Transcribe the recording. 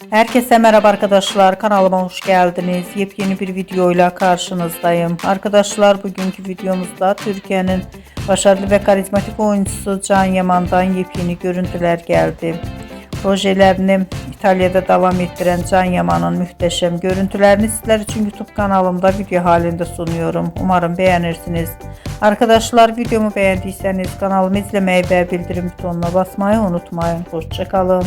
Herkese merhaba arkadaşlar, kanalıma hoş geldiniz. Yepyeni bir videoyla karşınızdayım. Arkadaşlar, bugünkü videomuzda Türkiye'nin başarılı ve karizmatik oyuncusu Can Yaman'dan yepyeni görüntüler geldi. Projelerini İtalya'da devam ettiren Can Yaman'ın muhteşem görüntülerini sizler için YouTube kanalımda video halinde sunuyorum. Umarım beğenirsiniz. Arkadaşlar, videomu beğendiyseniz kanalımı izlemeyi ve bildirim butonuna basmayı unutmayın. Hoşça kalın.